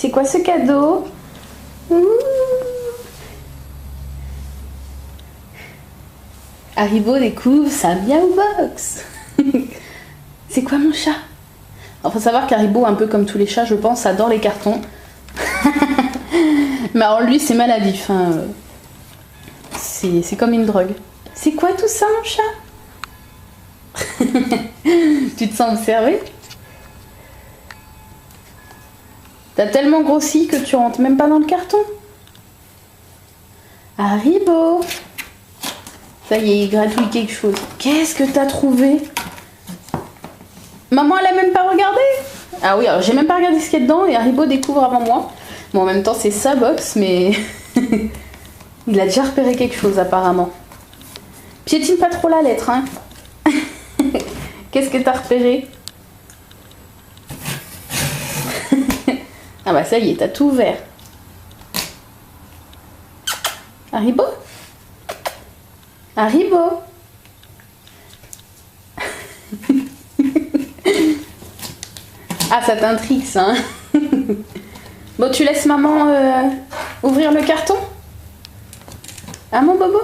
C'est quoi ce cadeau? Ouh. Haribo découvre sa Miaou Box. C'est quoi mon chat? Il faut savoir qu'Haribo, un peu comme tous les chats, je pense, adore les cartons. Mais alors lui, c'est maladif. Hein. C'est comme une drogue. C'est quoi tout ça, mon chat? Tu te sens observé? T'as tellement grossi que tu rentres même pas dans le carton. Haribo. Ça y est, il gratouille quelque chose. Qu'est-ce que t'as trouvé? Maman, elle a même pas regardé? Ah oui, alors j'ai même pas regardé ce qu'il y a dedans et Haribo découvre avant moi. Bon, en même temps, c'est sa box, mais il a déjà repéré quelque chose apparemment. Piétine pas trop la lettre, hein. Qu'est-ce que t'as repéré? Ah bah ça y est, t'as tout ouvert. Haribo? Haribo? Ah, ça t'intrigue ça, hein. Bon, tu laisses maman ouvrir le carton? Ah mon bobo?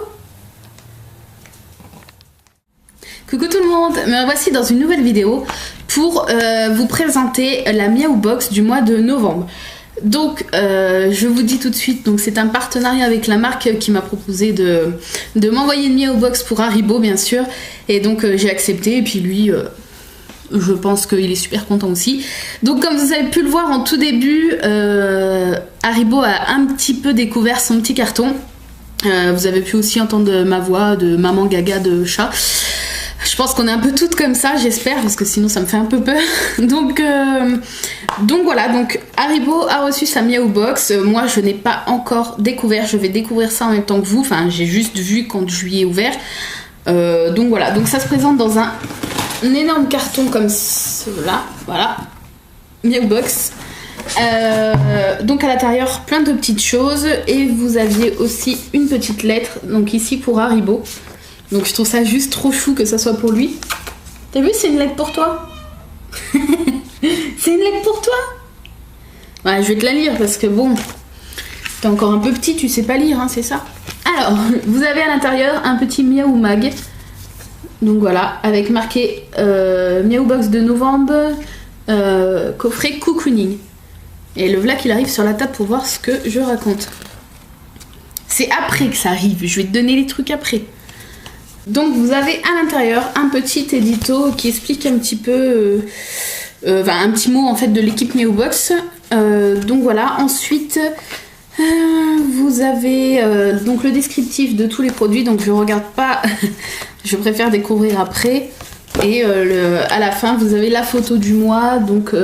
Coucou tout le monde, me voici dans une nouvelle vidéo pour vous présenter la Miaou Box du mois de novembre. Donc je vous dis tout de suite, donc c'est un partenariat avec la marque qui m'a proposé de m'envoyer une Miaou Box pour Haribo bien sûr. Et donc j'ai accepté et puis lui je pense qu'il est super content aussi. Donc comme vous avez pu le voir en tout début, Haribo a un petit peu découvert son petit carton. Vous avez pu aussi entendre ma voix de maman gaga de chat. Je pense qu'on est un peu toutes comme ça, j'espère, parce que sinon ça me fait un peu peur. Donc voilà, donc Haribo a reçu sa Miaou Box. Moi je n'ai pas encore découvert, je vais découvrir ça en même temps que vous. Enfin j'ai juste vu quand je lui ai ouvert. Donc voilà, donc ça se présente dans un énorme carton comme cela, voilà, Miaou Box. Donc à l'intérieur plein de petites choses et vous aviez aussi une petite lettre, donc ici pour Haribo. Donc je trouve ça juste trop chou que ça soit pour lui. T'as vu, c'est une lettre pour toi. C'est une lettre pour toi. Ouais, je vais te la lire parce que bon, t'es encore un peu petit, tu sais pas lire, hein, c'est ça. Alors, vous avez à l'intérieur un petit Miaou Mag. Donc voilà, avec marqué Miaou Box de novembre, coffret cocooning. Et le voilà qu'il arrive sur la table pour voir ce que je raconte. C'est après que ça arrive, je vais te donner les trucs après. Donc vous avez à l'intérieur un petit édito qui explique un petit peu, un petit mot en fait de l'équipe Miaou Box. Donc voilà, ensuite vous avez donc le descriptif de tous les produits. Donc je regarde pas, je préfère découvrir après. Et à la fin vous avez la photo du mois. Donc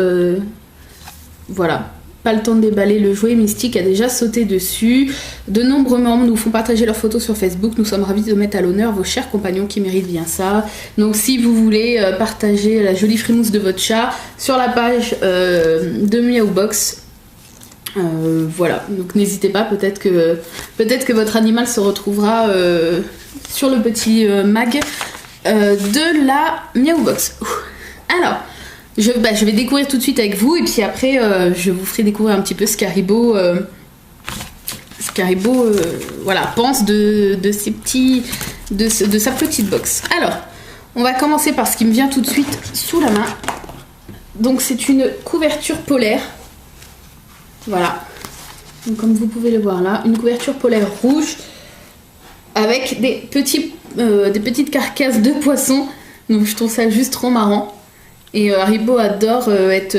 voilà. Pas le temps de déballer le jouet, Mystique a déjà sauté dessus. De nombreux membres nous font partager leurs photos sur Facebook. Nous sommes ravis de mettre à l'honneur vos chers compagnons qui méritent bien ça. Donc si vous voulez partager la jolie frimousse de votre chat sur la page de Miaou Box, voilà, donc n'hésitez pas, peut-être que votre animal se retrouvera sur le petit mag de la Miaou Box. Alors, je vais découvrir tout de suite avec vous et puis après je vous ferai découvrir un petit peu ce qu'Haribo voilà, pense de sa petite box. Alors, on va commencer par ce qui me vient tout de suite sous la main. Donc c'est une couverture polaire. Voilà. Donc, comme vous pouvez le voir là, une couverture polaire rouge avec des petites carcasses de poissons. Donc je trouve ça juste trop marrant. Et Haribo adore être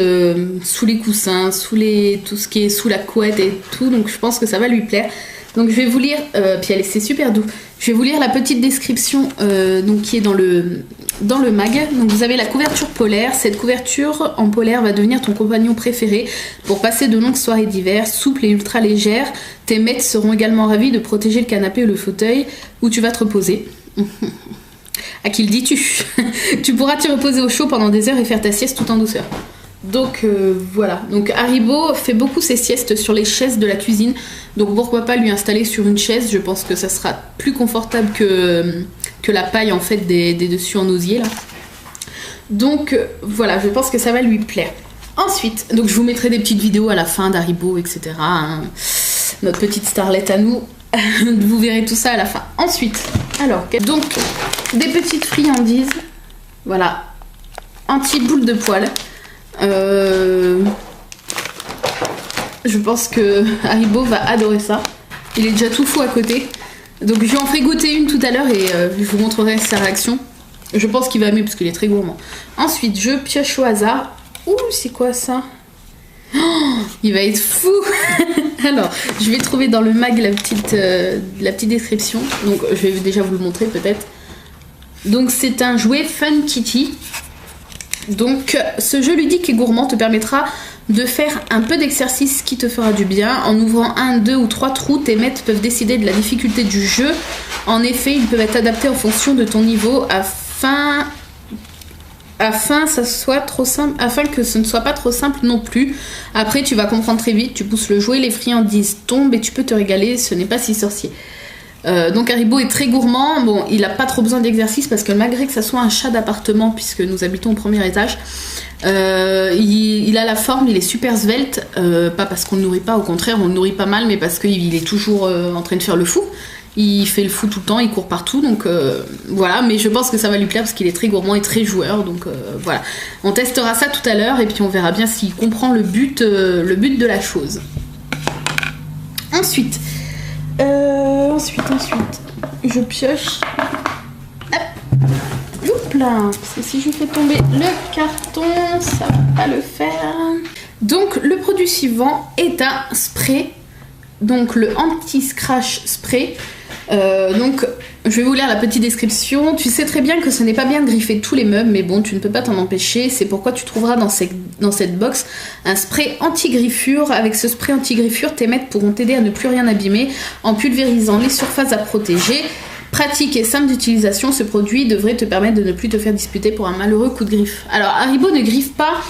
sous les coussins, tout ce qui est sous la couette et tout, donc je pense que ça va lui plaire. Donc je vais vous lire, puis c'est super doux. Je vais vous lire la petite description donc, qui est dans le mag. Donc vous avez la couverture polaire. Cette couverture en polaire va devenir ton compagnon préféré pour passer de longues soirées d'hiver, souple et ultra légère. Tes maîtres seront également ravis de protéger le canapé ou le fauteuil où tu vas te reposer. À qui le dis-tu? Tu pourras t'y reposer au chaud pendant des heures et faire ta sieste tout en douceur. Donc voilà, donc Haribo fait beaucoup ses siestes sur les chaises de la cuisine. Donc pourquoi pas lui installer sur une chaise, je pense que ça sera plus confortable que la paille en fait des dessus en osier là. Donc voilà, je pense que ça va lui plaire. Ensuite, donc je vous mettrai des petites vidéos à la fin d'Haribo, etc. Hein. Notre petite starlette à nous. Vous verrez tout ça à la fin. Ensuite, alors, donc, des petites friandises. Voilà. Anti-boule de poil. Je pense que Haribo va adorer ça. Il est déjà tout fou à côté. Donc je lui en ferai goûter une tout à l'heure et je vous montrerai sa réaction. Je pense qu'il va aimer parce qu'il est très gourmand. Ensuite, je pioche au hasard. Ouh, c'est quoi ça? Oh, il va être fou. Alors, je vais trouver dans le mag la petite description. Donc, je vais déjà vous le montrer peut-être. Donc, c'est un jouet Fun Kitty. Donc, ce jeu ludique et gourmand te permettra de faire un peu d'exercice qui te fera du bien. En ouvrant 1, 2 ou 3 trous, tes maîtres peuvent décider de la difficulté du jeu. En effet, ils peuvent être adaptés en fonction de ton niveau afin que ce ne soit pas trop simple non plus. Après, tu vas comprendre très vite, tu pousses le jouet, les friandises tombent et tu peux te régaler, ce n'est pas si sorcier. Donc Haribo est très gourmand. Bon, il n'a pas trop besoin d'exercice parce que malgré que ça soit un chat d'appartement, puisque nous habitons au premier étage, il a la forme, il est super svelte. Pas parce qu'on ne le nourrit pas, au contraire, on le nourrit pas mal, mais parce qu'il est toujours en train de faire le fou. Il fait le fou tout le temps, il court partout, donc voilà. Mais je pense que ça va lui plaire parce qu'il est très gourmand et très joueur, donc voilà. On testera ça tout à l'heure et puis on verra bien s'il comprend le but de la chose. Ensuite, je pioche. Hop. Oups là, parce que si je fais tomber le carton, ça va pas le faire. Donc le produit suivant est un spray, donc le anti-scratch spray. Donc je vais vous lire la petite description. Tu sais très bien que ce n'est pas bien de griffer tous les meubles, mais bon, tu ne peux pas t'en empêcher. C'est pourquoi tu trouveras dans cette box un spray anti-griffure. Avec ce spray anti-griffure, tes maîtres pourront t'aider à ne plus rien abîmer en pulvérisant les surfaces à protéger. Pratique et simple d'utilisation, ce produit devrait te permettre de ne plus te faire disputer pour un malheureux coup de griffe. Alors Haribo ne griffe pas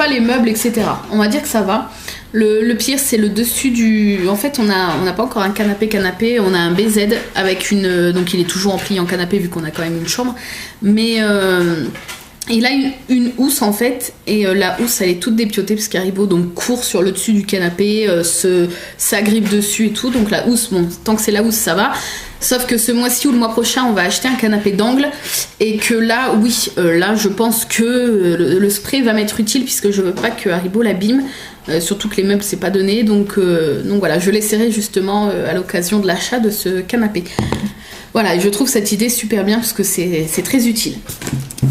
les meubles, etc. On va dire que ça va. Le pire, c'est le dessus du... En fait, on n'a pas encore un canapé, on a un BZ avec une... Donc il est toujours en pliant canapé vu qu'on a quand même une chambre. Mais il a une housse en fait, et la housse elle est toute dépiotée parce qu'Haribo donc court sur le dessus du canapé, s'agrippe dessus et tout. Donc la housse, bon, tant que c'est la housse, ça va. Sauf que ce mois-ci ou le mois prochain, on va acheter un canapé d'angle et que là, oui, là je pense que le spray va m'être utile puisque je veux pas que Haribo l'abîme. Surtout que les meubles c'est pas donné, donc voilà, je l'essaierai justement à l'occasion de l'achat de ce canapé. Voilà, je trouve cette idée super bien parce que c'est très utile.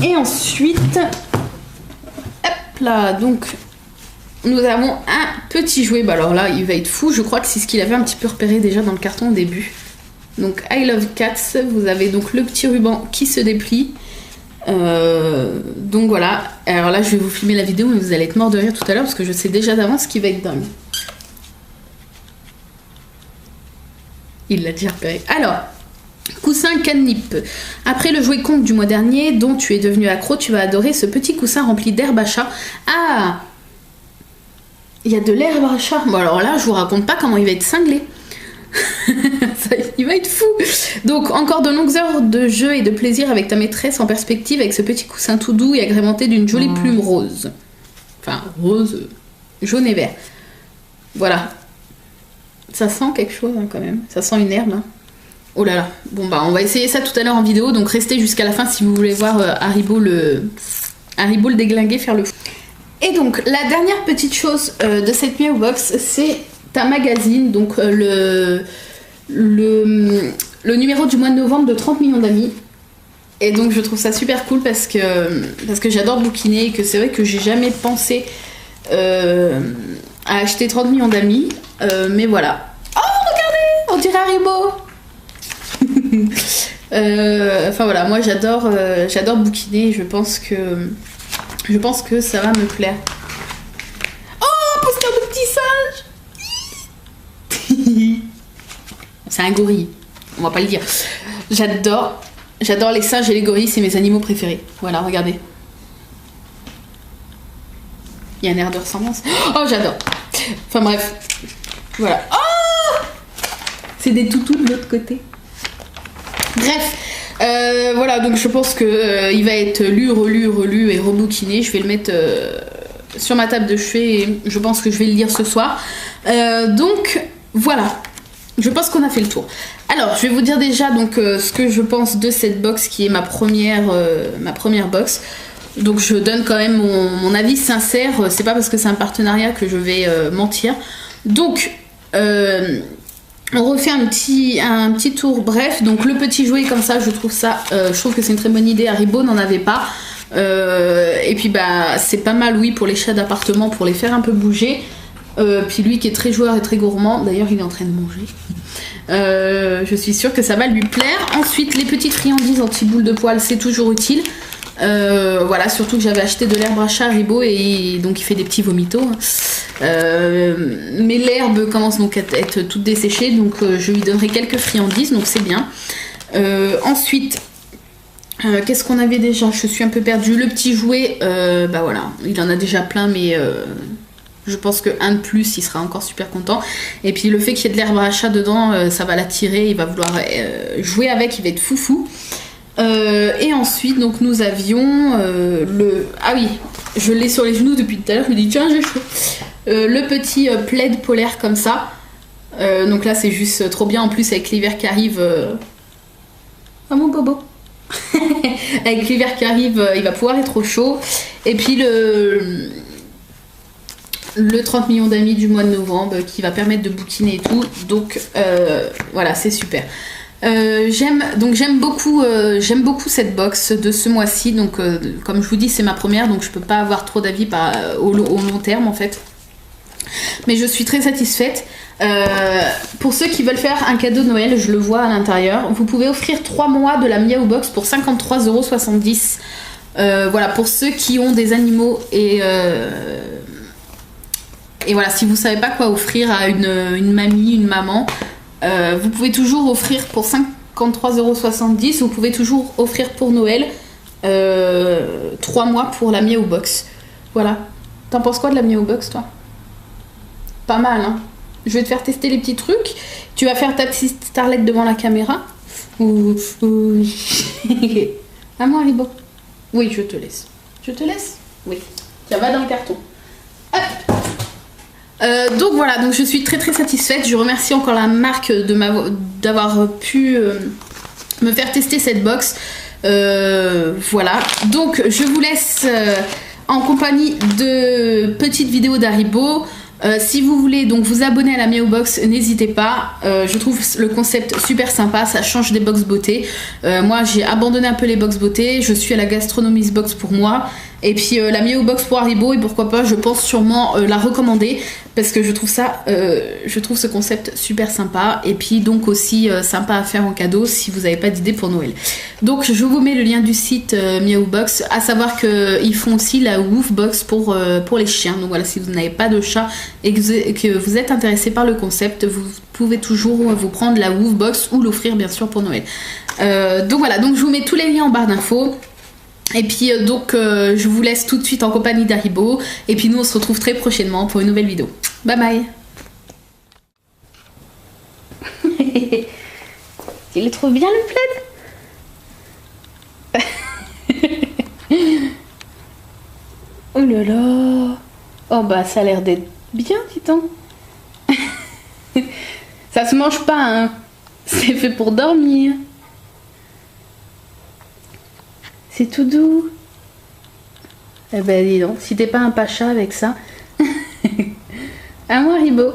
Et ensuite, hop là, donc nous avons un petit jouet. Bah alors là, il va être fou. Je crois que c'est ce qu'il avait un petit peu repéré déjà dans le carton au début. Donc I Love Cats. Vous avez donc le petit ruban qui se déplie. Donc voilà. Alors là, je vais vous filmer la vidéo, mais vous allez être mort de rire tout à l'heure parce que je sais déjà d'avance ce qui va être dingue. Il l'a déjà repéré. Alors. Coussin Canip. Après le jouet conte du mois dernier, dont tu es devenu accro, tu vas adorer ce petit coussin rempli d'herbe à chat. Ah, il y a de l'herbe à chat. Bon alors là, je vous raconte pas comment il va être cinglé. Il va être fou. Donc encore de longues heures de jeu et de plaisir avec ta maîtresse en perspective avec ce petit coussin tout doux et agrémenté d'une jolie plume rose. Enfin rose, jaune et vert. Voilà. Ça sent quelque chose hein, quand même. Ça sent une herbe. Hein. Oh là là, bon bah on va essayer ça tout à l'heure en vidéo, donc restez jusqu'à la fin si vous voulez voir Haribo le déglinguer, faire le fou. Et donc la dernière petite chose de cette Miaou Box, c'est un magazine, donc le numéro du mois de novembre de 30 millions d'amis. Et donc je trouve ça super cool parce que j'adore bouquiner et que c'est vrai que j'ai jamais pensé à acheter 30 millions d'amis, mais voilà. Oh regardez, on dirait Haribo. Enfin voilà, moi j'adore bouquiner, je pense que ça va me plaire. Oh, poster de petit singe. C'est un gorille, on va pas le dire. J'adore les singes et les gorilles, c'est mes animaux préférés. Voilà, regardez. Il y a un air de ressemblance. Oh, j'adore. Enfin bref, voilà. Oh, c'est des toutous de l'autre côté. Bref, Voilà, donc je pense que il va être lu, relu, relu et rebouquiné. Je vais le mettre sur ma table de chevet et je pense que je vais le lire ce soir. Donc voilà, je pense qu'on a fait le tour. Alors, je vais vous dire déjà donc ce que je pense de cette box qui est ma première box. Donc je donne quand même mon avis sincère. C'est pas parce que c'est un partenariat que je vais mentir. Donc on refait un petit tour bref. Donc le petit jouet comme ça, je trouve que c'est une très bonne idée. Haribo n'en avait pas. Et puis bah c'est pas mal, oui, pour les chats d'appartement, pour les faire un peu bouger. Puis lui qui est très joueur et très gourmand, d'ailleurs il est en train de manger. Je suis sûre que ça va lui plaire. Ensuite, les petites friandises anti-boules de poils, c'est toujours utile. Voilà, surtout que j'avais acheté de l'herbe à chat Haribo et donc il fait des petits vomitos. Mais l'herbe commence donc à être toute desséchée, donc je lui donnerai quelques friandises, donc c'est bien. Ensuite, qu'est-ce qu'on avait déjà? Je suis un peu perdue. Le petit jouet, bah voilà, il en a déjà plein, mais je pense qu'un de plus, il sera encore super content. Et puis le fait qu'il y ait de l'herbe à chat dedans, ça va l'attirer, il va vouloir jouer avec, il va être foufou. Et ensuite, donc nous avions ah oui, je l'ai sur les genoux depuis tout à l'heure, je me dis tiens j'ai chaud. Le petit plaid polaire comme ça. Donc là c'est juste trop bien, en plus avec l'hiver qui arrive. Ah mon bobo. Avec l'hiver qui arrive, il va pouvoir être au chaud. Et puis le 30 millions d'amis du mois de novembre qui va permettre de bouquiner et tout. Donc voilà, c'est super. J'aime beaucoup cette box de ce mois-ci. Donc comme je vous dis, c'est ma première, donc je peux pas avoir trop d'avis au long terme en fait. Mais je suis très satisfaite. Pour ceux qui veulent faire un cadeau de Noël, je le vois à l'intérieur, vous pouvez offrir 3 mois de la Miaou Box pour 53,70 €. Voilà, pour ceux qui ont des animaux et voilà, si vous savez pas quoi offrir à une mamie, une maman, vous pouvez toujours offrir pour 53,70 €. Vous pouvez toujours offrir pour Noël 3 mois pour la Miaou Box. Voilà. T'en penses quoi de la Miaou Box, toi? Pas mal, hein? Je vais te faire tester les petits trucs. Tu vas faire ta petite starlette devant la caméra. Ouh. À moi, Haribo. Oui, je te laisse. Je te laisse? Oui. Ça va dans le carton. Hop. Donc voilà, donc je suis très très satisfaite. Je remercie encore la marque d'avoir pu me faire tester cette box. Voilà, donc je vous laisse en compagnie de petites vidéos d'Haribo. Si vous voulez donc vous abonner à la Miaou Box, n'hésitez pas. Je trouve le concept super sympa, ça change des box beauté. Moi j'ai abandonné un peu les box beauté, je suis à la Gastronomist Box pour moi. Et puis la Miaou Box pour Haribo, et pourquoi pas, je pense sûrement la recommander parce que je trouve ce concept super sympa, et puis donc aussi sympa à faire en cadeau si vous n'avez pas d'idée pour Noël. Donc je vous mets le lien du site Miaou Box, à savoir qu'ils font aussi la Woof Box pour les chiens. Donc voilà, si vous n'avez pas de chat et que vous êtes intéressé par le concept, vous pouvez toujours vous prendre la Woof Box ou l'offrir bien sûr pour Noël. Donc voilà, donc je vous mets tous les liens en barre d'infos. Et puis donc je vous laisse tout de suite en compagnie d'Haribo. Et puis nous on se retrouve très prochainement pour une nouvelle vidéo. Bye bye. Tu le trouves bien le plaid? Oh là là. Oh bah ça a l'air d'être bien, dis donc. Ça se mange pas, hein. C'est fait pour dormir. C'est tout doux. Eh ben dis donc, si t'es pas un pacha avec ça. À moi, Haribo.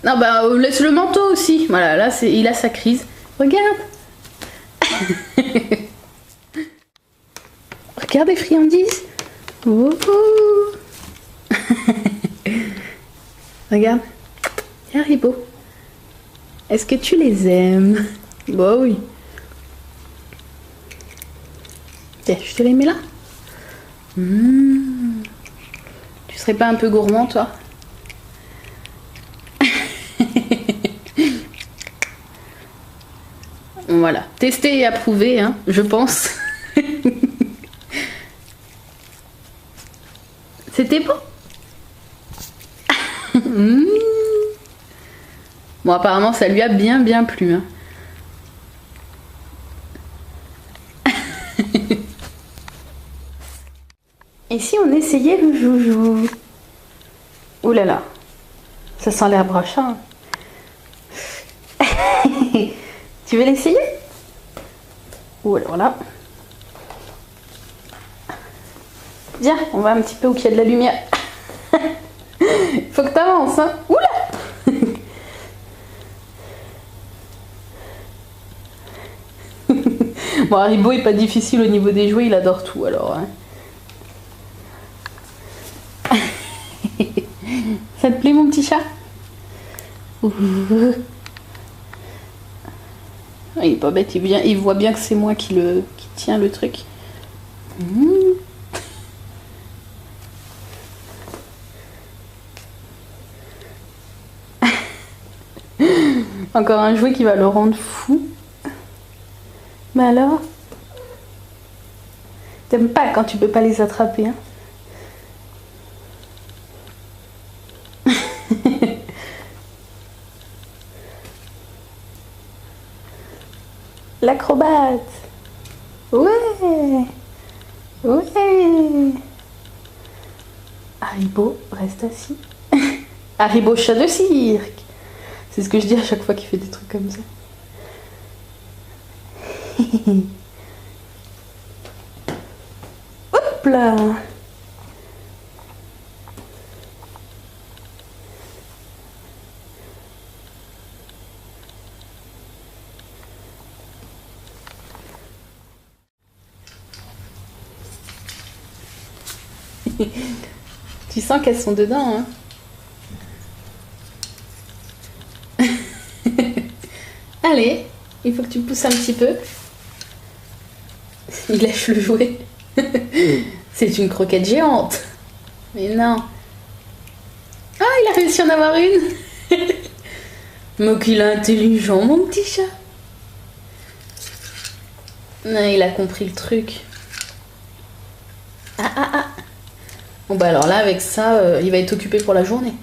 Non bah laisse le manteau aussi. Voilà, là il a sa crise. Regarde. Regarde les friandises. Oh, oh. Regarde. Haribo. Est-ce que tu les aimes? Bah oui. Tiens, je te les mets là. Tu serais pas un peu gourmand, toi? Voilà, testé et approuvé, hein, je pense. C'était bon. Bon, apparemment, ça lui a bien plu, hein. Et si on essayait le joujou? Ouh là là, ça sent l'herbe brochin. Tu veux l'essayer? Ouh alors là. Viens, on va un petit peu où il y a de la lumière. Faut que t'avances, hein. Oula. Bon, Haribo est pas difficile au niveau des jouets, il adore tout alors. Hein. Ça te plaît mon petit chat? Il est pas bête, il voit bien que c'est moi qui tiens le truc. Encore un jouet qui va le rendre fou. Mais alors? T'aimes pas quand tu peux pas les attraper, hein? L'acrobate. Ouais. Ouais. Haribo, reste assis. Haribo, chat de cirque. C'est ce que je dis à chaque fois qu'il fait des trucs comme ça. Hop là. Tu sens qu'elles sont dedans, hein? Allez, il faut que tu pousses un petit peu. Il lâche le jouet. C'est une croquette géante. Mais non. Ah, il a réussi à en avoir une. Mais qu'il est intelligent, mon petit chat. Non, il a compris le truc. Ah. Bon bah alors là, avec ça, il va être occupé pour la journée.